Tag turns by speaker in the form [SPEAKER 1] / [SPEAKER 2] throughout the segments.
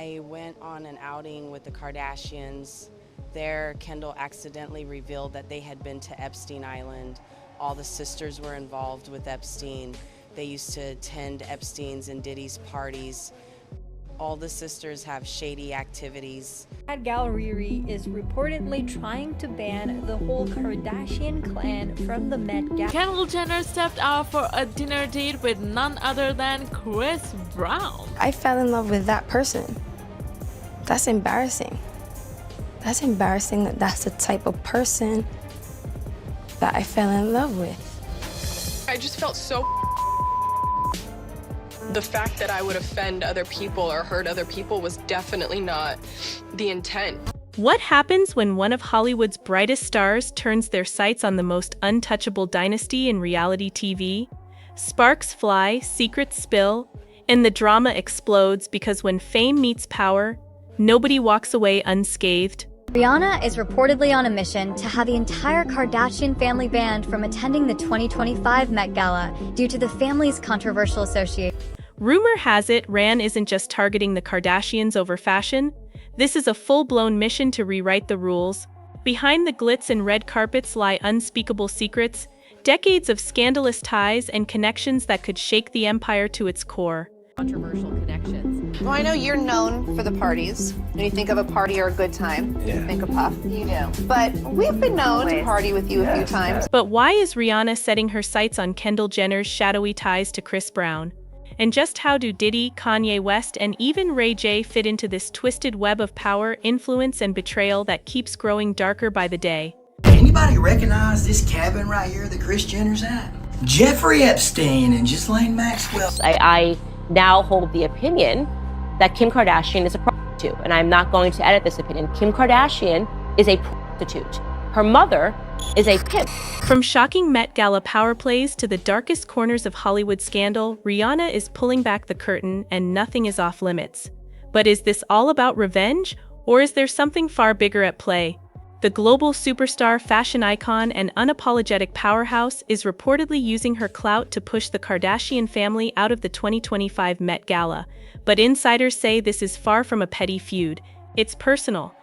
[SPEAKER 1] I went on an outing with the Kardashians. There, Kendall accidentally revealed that they had been to Epstein Island. All the sisters were involved with Epstein. They used to attend Epstein's and Diddy's parties. All the sisters have shady activities.
[SPEAKER 2] Gallery is reportedly trying to ban the whole Kardashian clan from the Met Gala.
[SPEAKER 3] Kendall Jenner stepped out for a dinner date with none other than Chris Brown.
[SPEAKER 4] I fell in love with that person. That's embarrassing. That's embarrassing that that's the type of person that I fell in love with.
[SPEAKER 5] I just felt so. The fact that I would offend other people or hurt other people was definitely not the intent.
[SPEAKER 6] What happens when one of Hollywood's brightest stars turns their sights on the most untouchable dynasty in reality TV? Sparks fly, secrets spill, and the drama explodes because when fame meets power, nobody walks away unscathed.
[SPEAKER 7] Rihanna is reportedly on a mission to have the entire Kardashian family banned from attending the 2025 Met Gala due to the family's controversial association.
[SPEAKER 6] Rumor has it Ran isn't just targeting the Kardashians over fashion. This is a full-blown mission to rewrite the rules. Behind the glitz and red carpets lie unspeakable secrets, decades of scandalous ties and connections that could shake the empire to its core.
[SPEAKER 8] Controversial connections.
[SPEAKER 9] Well, I know you're known for the parties. When you think of a party or a good time, you think of Puff. You do. But we've been known to party with you a few times.
[SPEAKER 6] But why is Rihanna setting her sights on Kendall Jenner's shadowy ties to Chris Brown? And just how do Diddy, Kanye West, and even Ray J fit into this twisted web of power, influence, and betrayal that keeps growing darker by the day?
[SPEAKER 10] Anybody recognize this cabin right here that Kris Jenner's at? Jeffrey Epstein and Ghislaine Maxwell.
[SPEAKER 8] I now hold the opinion that Kim Kardashian is a prostitute, and I'm not going to edit this opinion. Kim Kardashian is a prostitute. Her mother is a pimp.
[SPEAKER 6] From shocking Met Gala power plays to the darkest corners of Hollywood scandal, Rihanna is pulling back the curtain and nothing is off limits. But is this all about revenge, or is there something far bigger at play? The global superstar, fashion icon, and unapologetic powerhouse is reportedly using her clout to push the Kardashian family out of the 2025 Met Gala. But insiders say this is far from a petty feud. It's personal.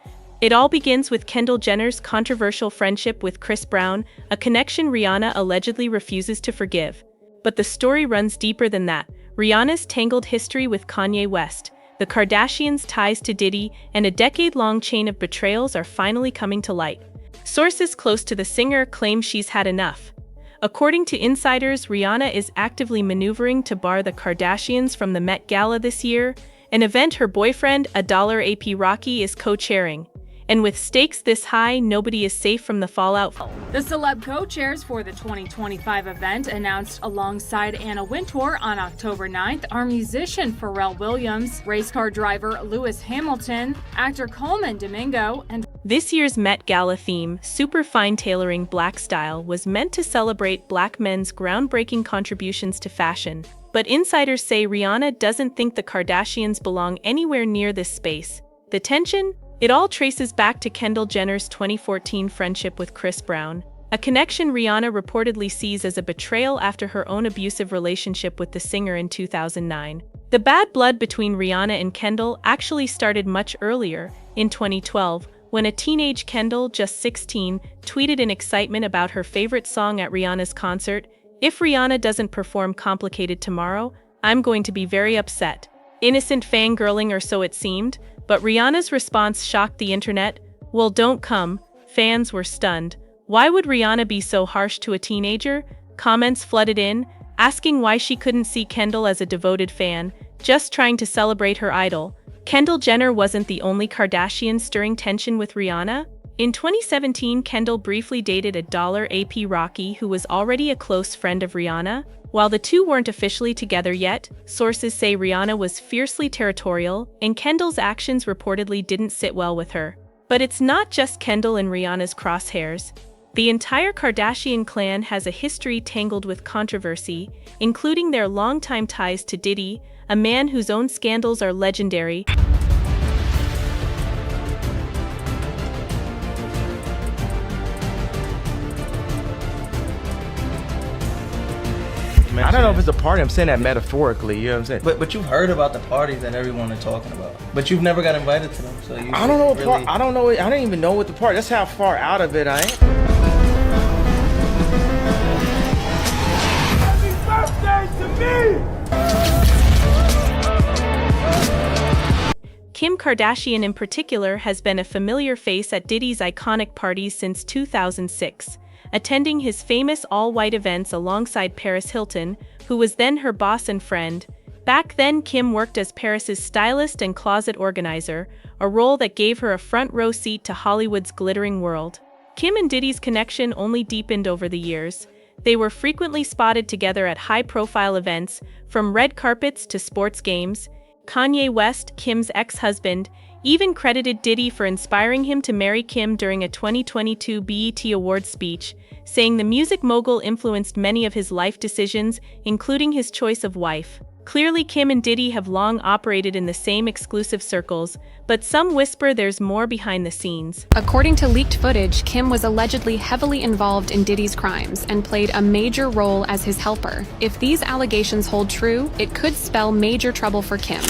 [SPEAKER 6] It all begins with Kendall Jenner's controversial friendship with Chris Brown, a connection Rihanna allegedly refuses to forgive. But the story runs deeper than that. Rihanna's tangled history with Kanye West, the Kardashians' ties to Diddy, and a decade-long chain of betrayals are finally coming to light. Sources close to the singer claim she's had enough. According to insiders, Rihanna is actively maneuvering to bar the Kardashians from the Met Gala this year, an event her boyfriend, $AP Rocky, is co-chairing. And with stakes this high, nobody is safe from the fallout.
[SPEAKER 11] The celeb co-chairs for the 2025 event announced alongside Anna Wintour on October 9th are musician Pharrell Williams, race car driver Lewis Hamilton, actor Coleman Domingo, and
[SPEAKER 6] this year's Met Gala theme, super fine tailoring black style, was meant to celebrate black men's groundbreaking contributions to fashion. But insiders say Rihanna doesn't think the Kardashians belong anywhere near this space. The tension? It all traces back to Kendall Jenner's 2014 friendship with Chris Brown, a connection Rihanna reportedly sees as a betrayal after her own abusive relationship with the singer in 2009. The bad blood between Rihanna and Kendall actually started much earlier, in 2012, when a teenage Kendall, just 16, tweeted in excitement about her favorite song at Rihanna's concert, "If Rihanna doesn't perform Complicated tomorrow, I'm going to be very upset." Innocent fangirling, or so it seemed. But Rihanna's response shocked the internet. "Well, don't come." Fans were stunned. Why would Rihanna be so harsh to a teenager? Comments flooded in, asking why she couldn't see Kendall as a devoted fan, just trying to celebrate her idol. Kendall Jenner wasn't the only Kardashian stirring tension with Rihanna. In 2017, Kendall briefly dated $AP Rocky, who was already a close friend of Rihanna. While the two weren't officially together yet, sources say Rihanna was fiercely territorial, and Kendall's actions reportedly didn't sit well with her. But it's not just Kendall and Rihanna's crosshairs. The entire Kardashian clan has a history tangled with controversy, including their longtime ties to Diddy, a man whose own scandals are legendary.
[SPEAKER 12] mention
[SPEAKER 13] I don't know
[SPEAKER 12] it.
[SPEAKER 13] if it's a party. I'm saying that metaphorically. You know what I'm saying?
[SPEAKER 12] But you've heard about the parties that everyone is talking about. But you've never got invited to them. So you
[SPEAKER 13] I don't know what
[SPEAKER 12] really...
[SPEAKER 13] part. I don't know. I didn't even know what the party. That's how far out of it I am.
[SPEAKER 6] Kim Kardashian in particular has been a familiar face at Diddy's iconic parties since 2006, attending his famous all-white events alongside Paris Hilton, who was then her boss and friend. Back then, Kim worked as Paris's stylist and closet organizer, a role that gave her a front-row seat to Hollywood's glittering world. Kim and Diddy's connection only deepened over the years. They were frequently spotted together at high-profile events, from red carpets to sports games. Kanye West, Kim's ex-husband, even credited Diddy for inspiring him to marry Kim during a 2022 BET Awards speech, saying the music mogul influenced many of his life decisions, including his choice of wife. Clearly, Kim and Diddy have long operated in the same exclusive circles, but some whisper there's more behind the scenes.
[SPEAKER 14] According to leaked footage, Kim was allegedly heavily involved in Diddy's crimes and played a major role as his helper. If these allegations hold true, it could spell major trouble for Kim.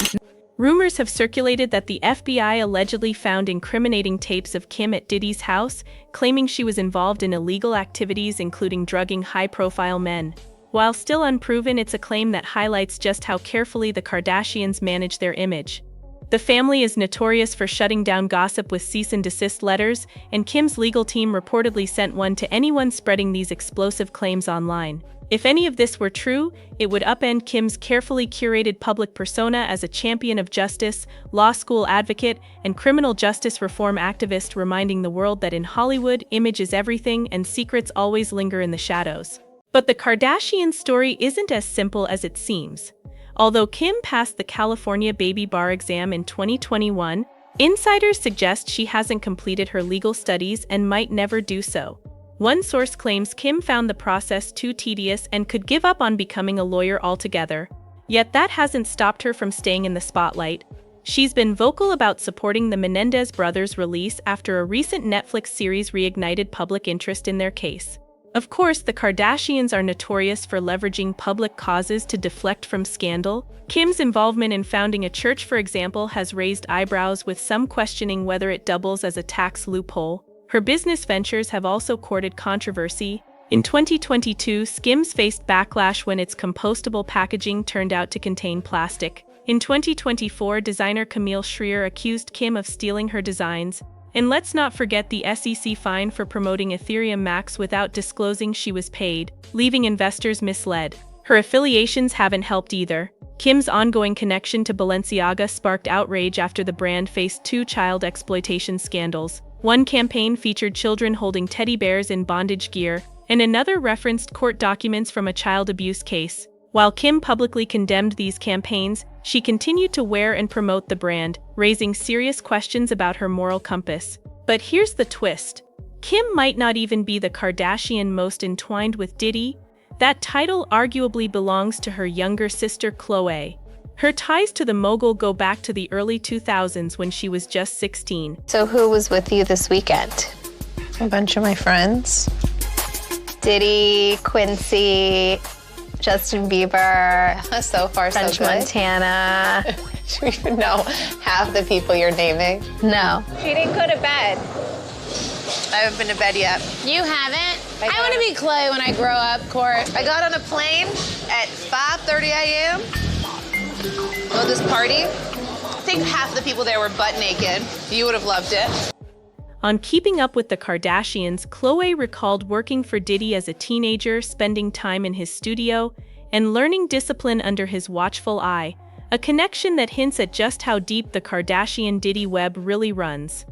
[SPEAKER 6] Rumors have circulated that the FBI allegedly found incriminating tapes of Kim at Diddy's house, claiming she was involved in illegal activities including drugging high-profile men. While still unproven, it's a claim that highlights just how carefully the Kardashians manage their image. The family is notorious for shutting down gossip with cease and desist letters, and Kim's legal team reportedly sent one to anyone spreading these explosive claims online. If any of this were true, it would upend Kim's carefully curated public persona as a champion of justice, law school advocate, and criminal justice reform activist, reminding the world that in Hollywood, image is everything and secrets always linger in the shadows. But the Kardashian story isn't as simple as it seems. Although Kim passed the California baby bar exam in 2021, insiders suggest she hasn't completed her legal studies and might never do so. One source claims Kim found the process too tedious and could give up on becoming a lawyer altogether. Yet that hasn't stopped her from staying in the spotlight. She's been vocal about supporting the Menendez brothers' release after a recent Netflix series reignited public interest in their case. Of course, the Kardashians are notorious for leveraging public causes to deflect from scandal. Kim's involvement in founding a church, for example, has raised eyebrows, with some questioning whether it doubles as a tax loophole. Her business ventures have also courted controversy. In 2022, Skims faced backlash when its compostable packaging turned out to contain plastic. In 2024, designer Camille Schrier accused Kim of stealing her designs. And let's not forget the SEC fine for promoting Ethereum Max without disclosing she was paid, leaving investors misled. Her affiliations haven't helped either. Kim's ongoing connection to Balenciaga sparked outrage after the brand faced two child exploitation scandals. One campaign featured children holding teddy bears in bondage gear, and another referenced court documents from a child abuse case. While Kim publicly condemned these campaigns, she continued to wear and promote the brand, raising serious questions about her moral compass. But here's the twist. Kim might not even be the Kardashian most entwined with Diddy. That title arguably belongs to her younger sister Khloe. Her ties to the mogul go back to the early 2000s when she was just 16.
[SPEAKER 9] So who was with you this weekend? A bunch of my friends. Diddy, Quincy, Justin Bieber, so far so good. French Montana. Do you even know half the people you're naming? No. She didn't go to bed. I haven't been to bed yet. You haven't? I want to be Khloe when I grow up, Court. I got on a plane at 5:30 a.m. Go to this party. I think half the people there were butt naked. You would have loved it.
[SPEAKER 6] On Keeping Up with the Kardashians, Khloe recalled working for Diddy as a teenager, spending time in his studio, and learning discipline under his watchful eye, a connection that hints at just how deep the Kardashian-Diddy web really runs.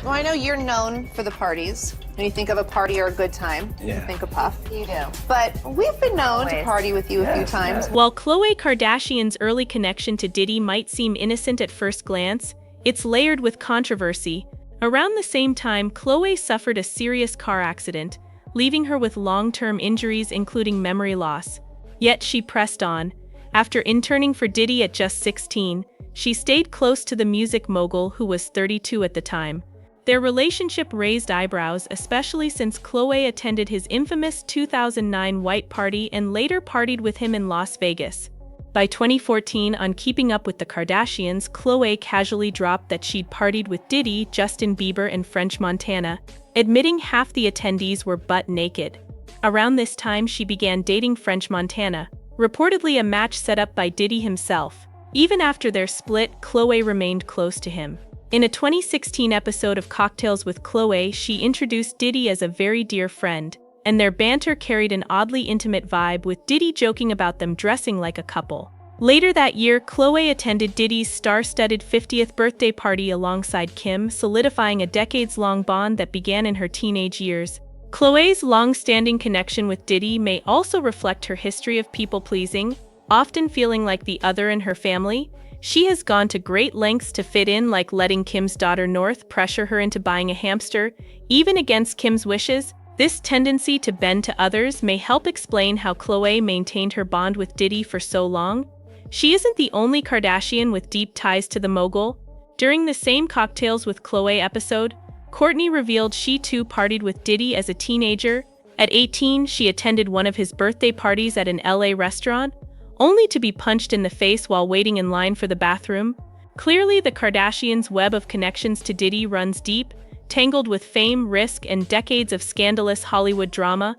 [SPEAKER 9] Well, I know you're known for the parties. When you think of a party or a good time,
[SPEAKER 12] Yeah.
[SPEAKER 9] you think of Puff. You do. But we've been known to party with you a few times.
[SPEAKER 6] While Khloe Kardashian's early connection to Diddy might seem innocent at first glance, it's layered with controversy. Around the same time, Khloe suffered a serious car accident, leaving her with long-term injuries including memory loss. Yet she pressed on. After interning for Diddy at just 16, she stayed close to the music mogul who was 32 at the time. Their relationship raised eyebrows, especially since Khloe attended his infamous 2009 white party and later partied with him in Las Vegas. By 2014, on Keeping Up with the Kardashians, Khloe casually dropped that she'd partied with Diddy, Justin Bieber, and French Montana, admitting half the attendees were butt naked. Around this time, she began dating French Montana, reportedly a match set up by Diddy himself. Even after their split, Khloe remained close to him. In a 2016 episode of Cocktails with Khloe, she introduced Diddy as a very dear friend, and their banter carried an oddly intimate vibe, with Diddy joking about them dressing like a couple. Later that year, Khloe attended Diddy's star-studded 50th birthday party alongside Kim, solidifying a decades-long bond that began in her teenage years. Khloe's long-standing connection with Diddy may also reflect her history of people-pleasing, often feeling like the other in her family. She has gone to great lengths to fit in, like letting Kim's daughter North pressure her into buying a hamster, even against Kim's wishes. This tendency to bend to others may help explain how Khloe maintained her bond with Diddy for so long. She isn't the only Kardashian with deep ties to the mogul. During the same Cocktails with Khloe episode, Kourtney revealed she too partied with Diddy as a teenager. At 18, she attended one of his birthday parties at an LA restaurant, only to be punched in the face while waiting in line for the bathroom. Clearly, the Kardashians' web of connections to Diddy runs deep, tangled with fame, risk, and decades of scandalous Hollywood drama.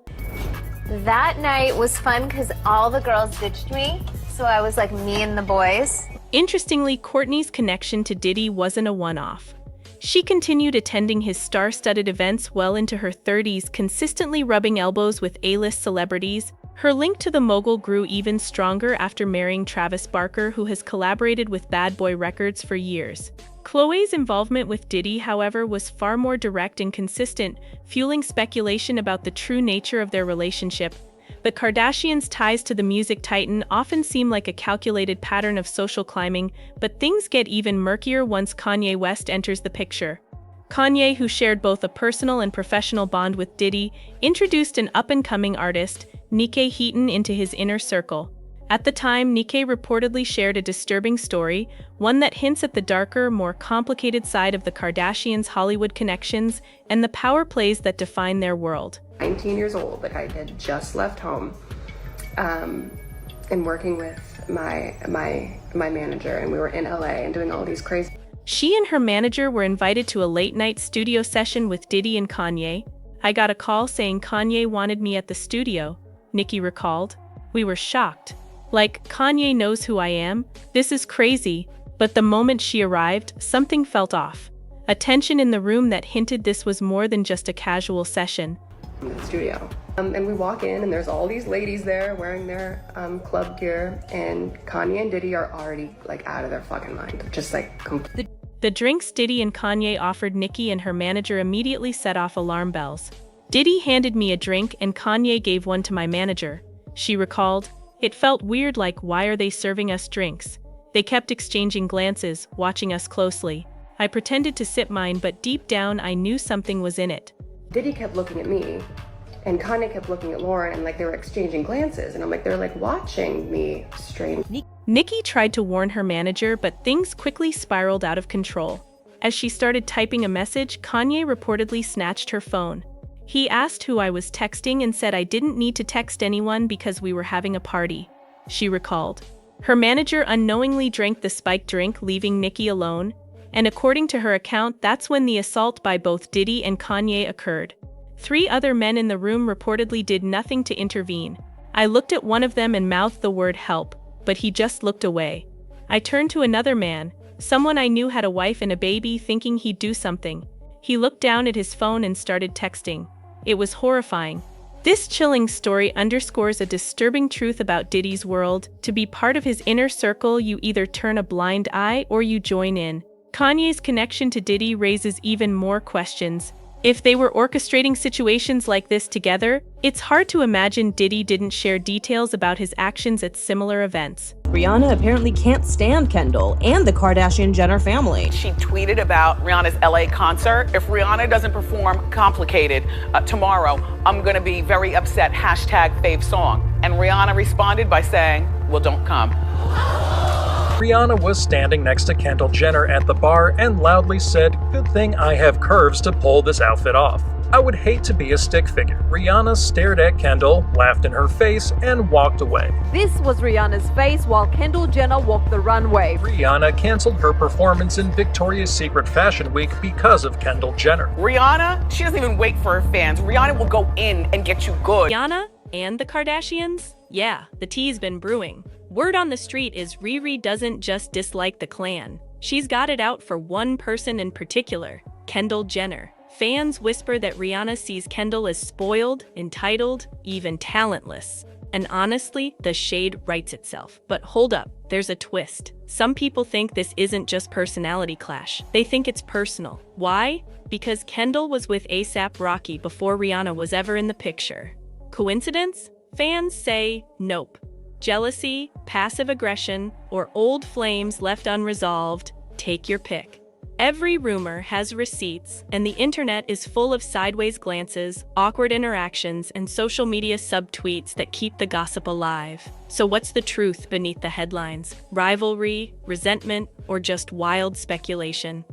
[SPEAKER 9] That night was fun because all the girls ditched me, so I was like me and the boys.
[SPEAKER 6] Interestingly, Kourtney's connection to Diddy wasn't a one-off. She continued attending his star-studded events well into her 30s, consistently rubbing elbows with A-list celebrities. Her link to the mogul grew even stronger after marrying Travis Barker, who has collaborated with Bad Boy Records for years. Khloe's involvement with Diddy, however, was far more direct and consistent, fueling speculation about the true nature of their relationship. The Kardashians' ties to the music titan often seem like a calculated pattern of social climbing, but things get even murkier once Kanye West enters the picture. Kanye, who shared both a personal and professional bond with Diddy, introduced an up-and-coming artist, Nikke Heaton, into his inner circle. At the time, Nikke reportedly shared a disturbing story, one that hints at the darker, more complicated side of the Kardashians' Hollywood connections and the power plays that define their world.
[SPEAKER 15] 19 years old, like I had just left home, and working with my manager, and we were in LA and doing all these crazy.
[SPEAKER 6] She and her manager were invited to a late-night studio session with Diddy and Kanye. I got a call saying Kanye wanted me at the studio, Nikke recalled. We were shocked. Like, Kanye knows who I am? This is crazy. But the moment she arrived, something felt off. A tension in the room that hinted this was more than just a casual session.
[SPEAKER 15] In the studio. And we walk in and there's all these ladies there wearing their club gear, and Kanye and Diddy are already like out of their fucking mind. Just like
[SPEAKER 6] The drinks Diddy and Kanye offered Nikke and her manager immediately set off alarm bells. Diddy handed me a drink and Kanye gave one to my manager, she recalled. It felt weird, like, why are they serving us drinks? They kept exchanging glances, watching us closely. I pretended to sip mine, but deep down I knew something was in it.
[SPEAKER 15] Diddy kept looking at me, and Kanye kept looking at Lauren, and like they were exchanging glances, and I'm like, they're like watching me strange.
[SPEAKER 6] Nikke tried to warn her manager, but things quickly spiraled out of control. As she started typing a message, Kanye reportedly snatched her phone. He asked who I was texting and said I didn't need to text anyone because we were having a party, she recalled. Her manager unknowingly drank the spiked drink, leaving Nikke alone, and according to her account, that's when the assault by both Diddy and Kanye occurred. 3 other men in the room reportedly did nothing to intervene. I looked at one of them and mouthed the word help, but he just looked away. I turned to another man, someone I knew had a wife and a baby, thinking he'd do something. He looked down at his phone and started texting. It was horrifying. This chilling story underscores a disturbing truth about Diddy's world. To be part of his inner circle, you either turn a blind eye or you join in. Kanye's connection to Diddy raises even more questions. If they were orchestrating situations like this together, it's hard to imagine Diddy didn't share details about his actions at similar events.
[SPEAKER 16] Rihanna apparently can't stand Kendall and the Kardashian-Jenner family.
[SPEAKER 17] She tweeted about Rihanna's LA concert. If Rihanna doesn't perform Complicated tomorrow, I'm gonna be very upset, #fave song. And Rihanna responded by saying, well, don't come.
[SPEAKER 18] Rihanna was standing next to Kendall Jenner at the bar and loudly said, "Good thing I have curves to pull this outfit off. I would hate to be a stick figure." Rihanna stared at Kendall, laughed in her face, and walked away.
[SPEAKER 19] This was Rihanna's face while Kendall Jenner walked the runway.
[SPEAKER 18] Rihanna canceled her performance in Victoria's Secret Fashion Week because of Kendall Jenner.
[SPEAKER 17] Rihanna, she doesn't even wait for her fans. Rihanna will go in and get you good.
[SPEAKER 6] Rihanna and the Kardashians? Yeah, the tea's been brewing. Word on the street is Riri doesn't just dislike the clan. She's got it out for one person in particular, Kendall Jenner. Fans whisper that Rihanna sees Kendall as spoiled, entitled, even talentless. And honestly, the shade writes itself. But hold up, there's a twist. Some people think this isn't just personality clash. They think it's personal. Why? Because Kendall was with A$AP Rocky before Rihanna was ever in the picture. Coincidence? Fans say nope. Jealousy, passive aggression, or old flames left unresolved, take your pick. Every rumor has receipts, and the internet is full of sideways glances, awkward interactions, and social media subtweets that keep the gossip alive. So what's the truth beneath the headlines? Rivalry, resentment, or just wild speculation?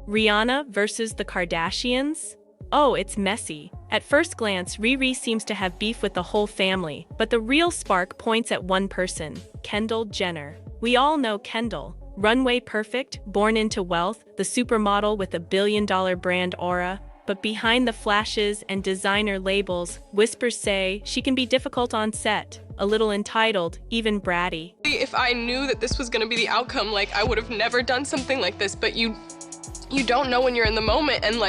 [SPEAKER 6] Rihanna versus the Kardashians? Oh, it's messy. At first glance, Riri seems to have beef with the whole family, but the real spark points at one person, Kendall Jenner. We all know Kendall. Runway perfect, born into wealth, the supermodel with a billion-dollar brand aura. But behind the flashes and designer labels, whispers say she can be difficult on set, a little entitled, even bratty.
[SPEAKER 5] If I knew that this was gonna be the outcome, like, I would have never done something like this, but you don't know when you're in the moment, and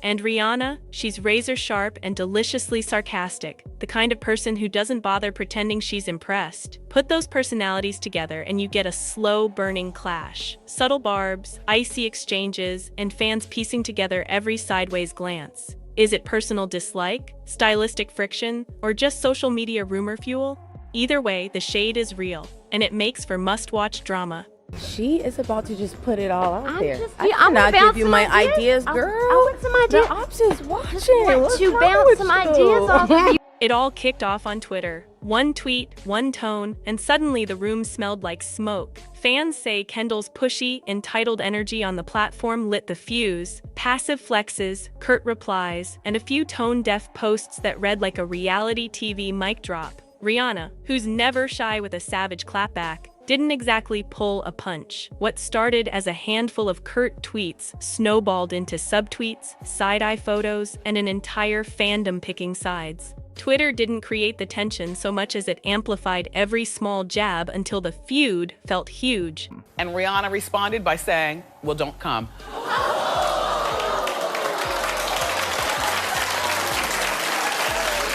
[SPEAKER 6] And Rihanna, she's razor sharp and deliciously sarcastic, the kind of person who doesn't bother pretending she's impressed. Put those personalities together and you get a slow burning clash. Subtle barbs, icy exchanges, and fans piecing together every sideways glance. Is it personal dislike, stylistic friction, or just social media rumor fuel? Either way, the shade is real, and it makes for must-watch drama.
[SPEAKER 20] She is about to just put it all out there.
[SPEAKER 19] I'm
[SPEAKER 20] cannot give you my ideas, girl.
[SPEAKER 19] I want some ideas.
[SPEAKER 20] The ops is watching. What's
[SPEAKER 19] You
[SPEAKER 20] wrong
[SPEAKER 19] bounce
[SPEAKER 20] with
[SPEAKER 19] some
[SPEAKER 20] you?
[SPEAKER 19] ideas off of you.
[SPEAKER 6] It all kicked off on Twitter. One tweet, one tone, and suddenly the room smelled like smoke. Fans say Kendall's pushy, entitled energy on the platform lit the fuse. Passive flexes, curt replies, and a few tone-deaf posts that read like a reality TV mic drop. Rihanna, who's never shy with a savage clapback, didn't exactly pull a punch. What started as a handful of curt tweets snowballed into subtweets, side-eye photos, and an entire fandom picking sides. Twitter didn't create the tension so much as it amplified every small jab until the feud felt huge.
[SPEAKER 17] And Rihanna responded by saying, "Well, don't come."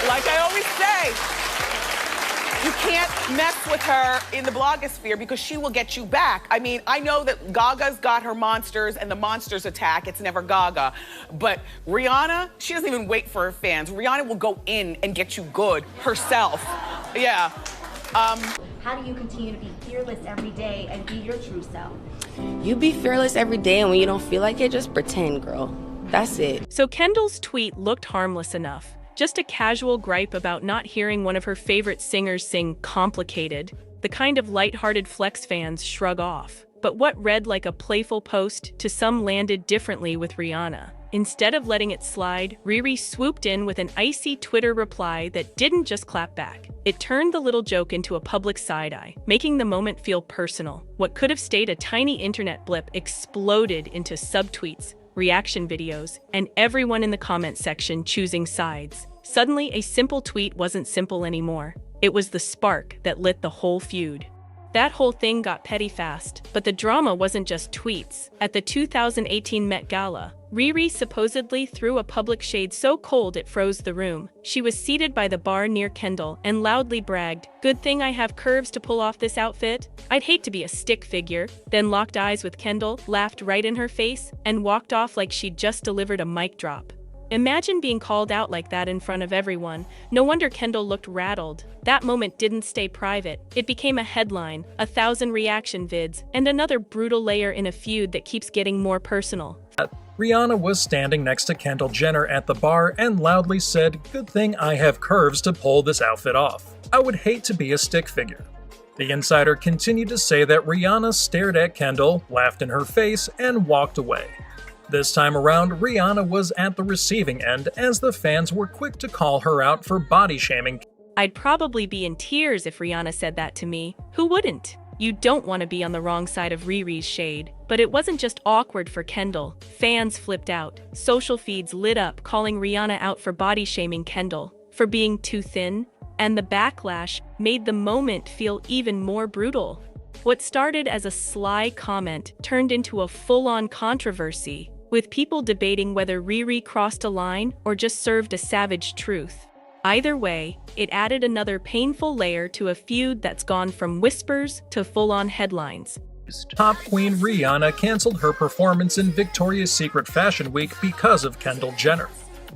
[SPEAKER 17] Like I always say, you can't mess with her in the blogosphere because she will get you back. I mean, I know that Gaga's got her monsters and the monsters attack. It's never Gaga. But Rihanna, she doesn't even wait for her fans. Rihanna will go in and get you good herself. Yeah.
[SPEAKER 21] How do you continue to be fearless every day and be your true self?
[SPEAKER 20] You be fearless every day, and when you don't feel like it, just pretend, girl. That's it.
[SPEAKER 6] So Kendall's tweet looked harmless enough. Just a casual gripe about not hearing one of her favorite singers sing Complicated, the kind of lighthearted flex fans shrug off. But what read like a playful post to some landed differently with Rihanna. Instead of letting it slide, Riri swooped in with an icy Twitter reply that didn't just clap back. It turned the little joke into a public side-eye, making the moment feel personal. What could have stayed a tiny internet blip exploded into subtweets, reaction videos, and everyone in the comment section choosing sides. Suddenly, a simple tweet wasn't simple anymore. It was the spark that lit the whole feud. That whole thing got petty fast, but the drama wasn't just tweets. At the 2018 Met Gala, Riri supposedly threw a public shade so cold it froze the room. She was seated by the bar near Kendall and loudly bragged, "Good thing I have curves to pull off this outfit. I'd hate to be a stick figure," then locked eyes with Kendall, laughed right in her face, and walked off like she'd just delivered a mic drop. Imagine being called out like that in front of everyone. No wonder Kendall looked rattled. That moment didn't stay private. It became a headline, 1,000 reaction vids, and another brutal layer in a feud that keeps getting more personal.
[SPEAKER 18] Rihanna was standing next to Kendall Jenner at the bar and loudly said, "Good thing I have curves to pull this outfit off. I would hate to be a stick figure." The insider continued to say that Rihanna stared at Kendall, laughed in her face, and walked away. This time around, Rihanna was at the receiving end as the fans were quick to call her out for body shaming.
[SPEAKER 6] I'd probably be in tears if Rihanna said that to me. Who wouldn't? You don't want to be on the wrong side of Riri's shade. But it wasn't just awkward for Kendall. Fans flipped out. Social feeds lit up, calling Rihanna out for body shaming Kendall, for being too thin, and the backlash made the moment feel even more brutal. What started as a sly comment turned into a full-on controversy, with people debating whether Riri crossed a line or just served a savage truth. Either way, it added another painful layer to a feud that's gone from whispers to full-on headlines.
[SPEAKER 18] Top queen Rihanna canceled her performance in Victoria's Secret Fashion Week because of Kendall Jenner.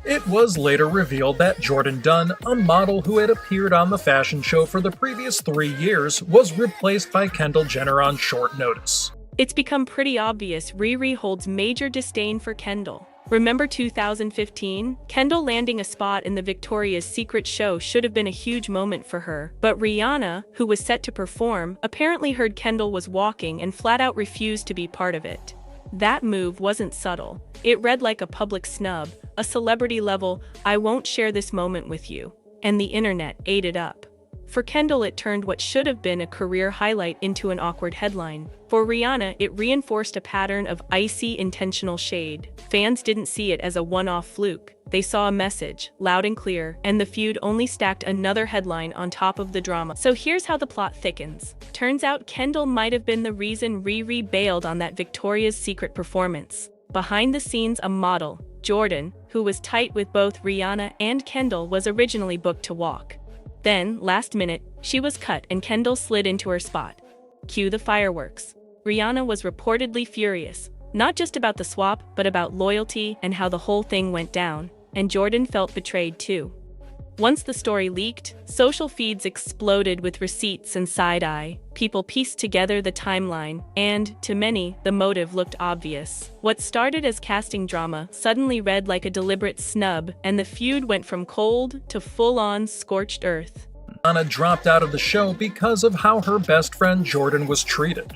[SPEAKER 18] It was later revealed that Jordan Dunn, a model who had appeared on the fashion show for the previous 3 years, was replaced by Kendall Jenner on short notice.
[SPEAKER 6] It's become pretty obvious Riri holds major disdain for Kendall. Remember 2015? Kendall landing a spot in the Victoria's Secret show should have been a huge moment for her, but Rihanna, who was set to perform, apparently heard Kendall was walking and flat out refused to be part of it. That move wasn't subtle. It read like a public snub, a celebrity-level, "I won't share this moment with you," and the internet ate it up. For Kendall, it turned what should have been a career highlight into an awkward headline. For Rihanna, it reinforced a pattern of icy, intentional shade. Fans didn't see it as a one-off fluke. They saw a message, loud and clear, and the feud only stacked another headline on top of the drama. So here's how the plot thickens. Turns out Kendall might have been the reason Riri bailed on that Victoria's Secret performance. Behind the scenes, a model, Jordan, who was tight with both Rihanna and Kendall, was originally booked to walk. Then, last minute, she was cut and Kendall slid into her spot. Cue the fireworks. Rihanna was reportedly furious, not just about the swap, but about loyalty and how the whole thing went down, and Jordan felt betrayed too. Once the story leaked, social feeds exploded with receipts and side-eye. People pieced together the timeline, and, to many, the motive looked obvious. What started as casting drama suddenly read like a deliberate snub, and the feud went from cold to full-on scorched earth.
[SPEAKER 18] Rihanna dropped out of the show because of how her best friend Jordan was treated.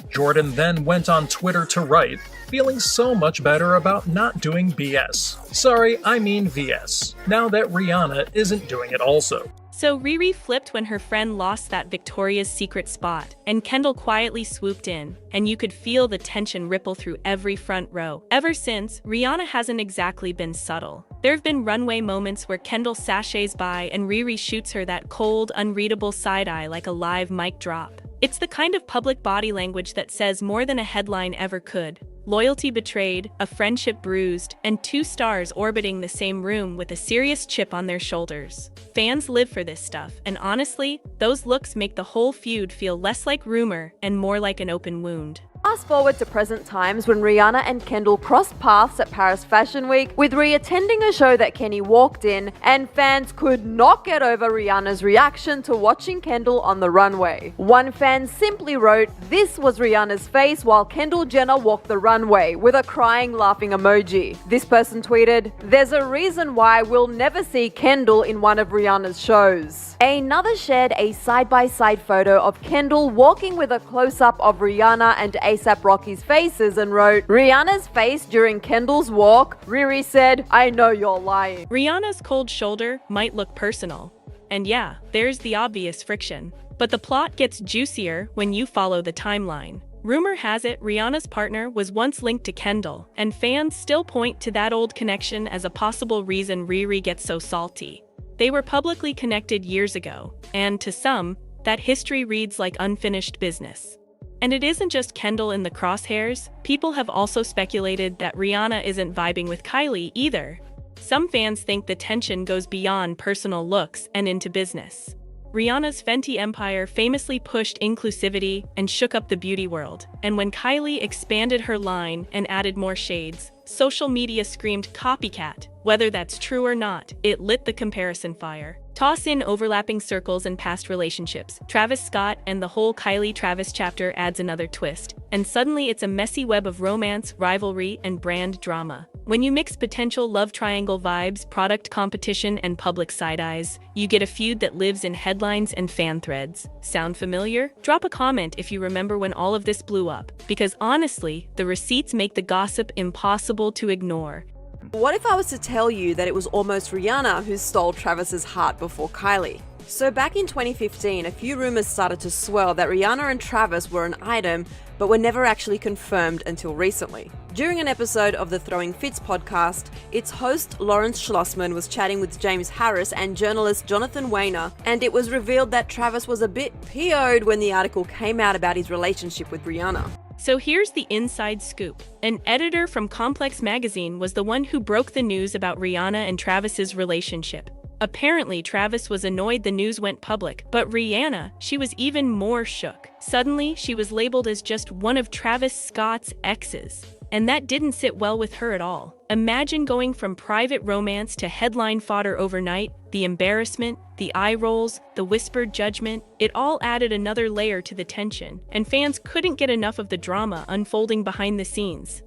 [SPEAKER 18] Jordan then went on Twitter to write, feeling so much better about not doing BS. Sorry, I mean VS. Now that Rihanna isn't doing it also.
[SPEAKER 6] So Riri flipped when her friend lost that Victoria's Secret spot, and Kendall quietly swooped in, and you could feel the tension ripple through every front row. Ever since, Rihanna hasn't exactly been subtle. There have been runway moments where Kendall sashays by and Riri shoots her that cold, unreadable side-eye like a live mic drop. It's the kind of public body language that says more than a headline ever could. Loyalty betrayed, a friendship bruised, and 2 stars orbiting the same room with a serious chip on their shoulders. Fans live for this stuff, and honestly, those looks make the whole feud feel less like rumor and more like an open wound.
[SPEAKER 19] Fast forward to present times when Rihanna and Kendall crossed paths at Paris Fashion Week, with Rhea attending a show that Kenny walked in, and fans could not get over Rihanna's reaction to watching Kendall on the runway. One fan simply wrote, "This was Rihanna's face while Kendall Jenner walked the runway," with a crying, laughing emoji. This person tweeted, "There's a reason why we'll never see Kendall in one of Rihanna's shows." Another shared a side-by-side photo of Kendall walking with a close-up of Rihanna and A$AP Rocky's faces and wrote, "Rihanna's face during Kendall's walk." Riri said, "I know you're lying."
[SPEAKER 6] Rihanna's cold shoulder might look personal. And yeah, there's the obvious friction. But the plot gets juicier when you follow the timeline. Rumor has it Rihanna's partner was once linked to Kendall, and fans still point to that old connection as a possible reason Riri gets so salty. They were publicly connected years ago, and to some, that history reads like unfinished business. And it isn't just Kendall in the crosshairs. People have also speculated that Rihanna isn't vibing with Kylie either. Some fans think the tension goes beyond personal looks and into business. Rihanna's Fenty empire famously pushed inclusivity and shook up the beauty world, and when Kylie expanded her line and added more shades, social media screamed copycat. Whether that's true or not, it lit the comparison fire. Toss in overlapping circles and past relationships. Travis Scott and the whole Kylie-Travis chapter adds another twist, and suddenly it's a messy web of romance, rivalry, and brand drama. When you mix potential love triangle vibes, product competition, and public side-eyes, you get a feud that lives in headlines and fan threads. Sound familiar? Drop a comment if you remember when all of this blew up, because honestly, the receipts make the gossip impossible to ignore.
[SPEAKER 19] What if I was to tell you that it was almost Rihanna who stole Travis's heart before Kylie? So back in 2015, a few rumors started to swirl that Rihanna and Travis were an item, but were never actually confirmed until recently. During an episode of the Throwing Fits podcast, its host Lawrence Schlossman was chatting with James Harris and journalist Jonathan Wayner, and it was revealed that Travis was a bit PO'd when the article came out about his relationship with Rihanna.
[SPEAKER 6] So here's the inside scoop. An editor from Complex magazine was the one who broke the news about Rihanna and Travis's relationship. Apparently, Travis was annoyed the news went public, but Rihanna, she was even more shook. Suddenly, she was labeled as just one of Travis Scott's exes. And that didn't sit well with her at all. Imagine going from private romance to headline fodder overnight. The embarrassment, the eye rolls, the whispered judgment, it all added another layer to the tension, and fans couldn't get enough of the drama unfolding behind the scenes.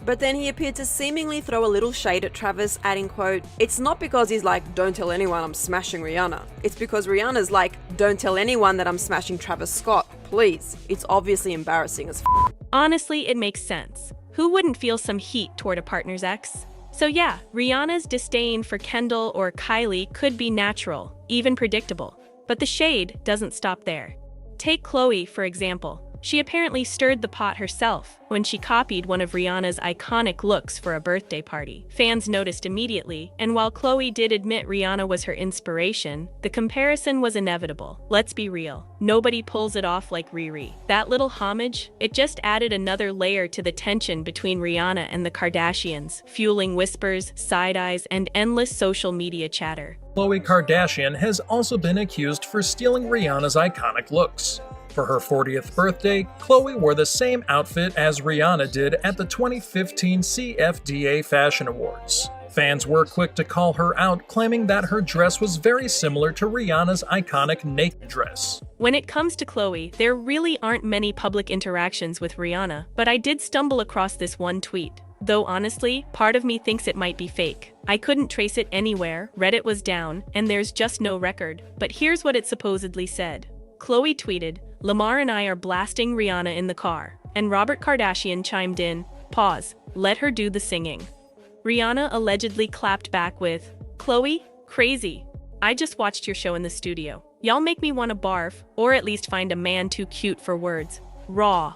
[SPEAKER 19] But then he appeared to seemingly throw a little shade at Travis, adding, quote, "It's not because he's like, don't tell anyone I'm smashing Rihanna. It's because Rihanna's like, don't tell anyone that I'm smashing Travis Scott. Please. It's obviously embarrassing as f."
[SPEAKER 6] Honestly, it makes sense. Who wouldn't feel some heat toward a partner's ex? So yeah, Rihanna's disdain for Kendall or Kylie could be natural, even predictable. But the shade doesn't stop there. Take Khloe, for example. She apparently stirred the pot herself when she copied one of Rihanna's iconic looks for a birthday party. Fans noticed immediately, and while Khloe did admit Rihanna was her inspiration, the comparison was inevitable. Let's be real, nobody pulls it off like Riri. That little homage, it just added another layer to the tension between Rihanna and the Kardashians, fueling whispers, side-eyes, and endless social media chatter.
[SPEAKER 18] Khloe Kardashian has also been accused for stealing Rihanna's iconic looks. For her 40th birthday, Khloe wore the same outfit as Rihanna did at the 2015 CFDA Fashion Awards. Fans were quick to call her out, claiming that her dress was very similar to Rihanna's iconic naked dress.
[SPEAKER 6] When it comes to Khloe, there really aren't many public interactions with Rihanna, but I did stumble across this one tweet. Though honestly, part of me thinks it might be fake. I couldn't trace it anywhere, Reddit was down, and there's just no record. But here's what it supposedly said. Khloe tweeted, "Lamar and I are blasting Rihanna in the car." And Robert Kardashian chimed in, "Pause, let her do the singing." Rihanna allegedly clapped back with, "Khloe, crazy. I just watched your show in the studio. Y'all make me want to barf, or at least find a man too cute for words. Raw.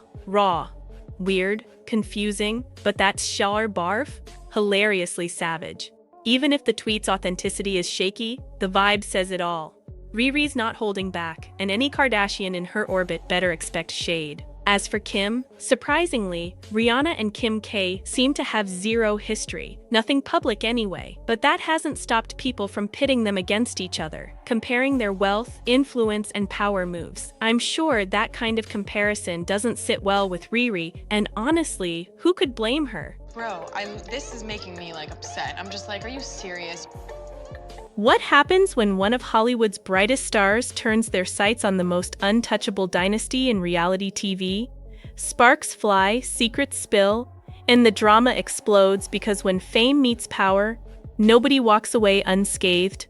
[SPEAKER 6] Weird, confusing, but that's Shar barf? Hilariously savage. Even if the tweet's authenticity is shaky, the vibe says it all. Riri's not holding back, and any Kardashian in her orbit better expect shade. As for Kim, surprisingly, Rihanna and Kim K seem to have zero history, nothing public anyway, but that hasn't stopped people from pitting them against each other, comparing their wealth, influence, and power moves. I'm sure that kind of comparison doesn't sit well with Riri, and honestly, who could blame her?
[SPEAKER 5] Bro, this is making me upset. I'm just like, are you serious?
[SPEAKER 6] What happens when one of Hollywood's brightest stars turns their sights on the most untouchable dynasty in reality TV? Sparks fly, secrets spill, and the drama explodes because when fame meets power, nobody walks away unscathed.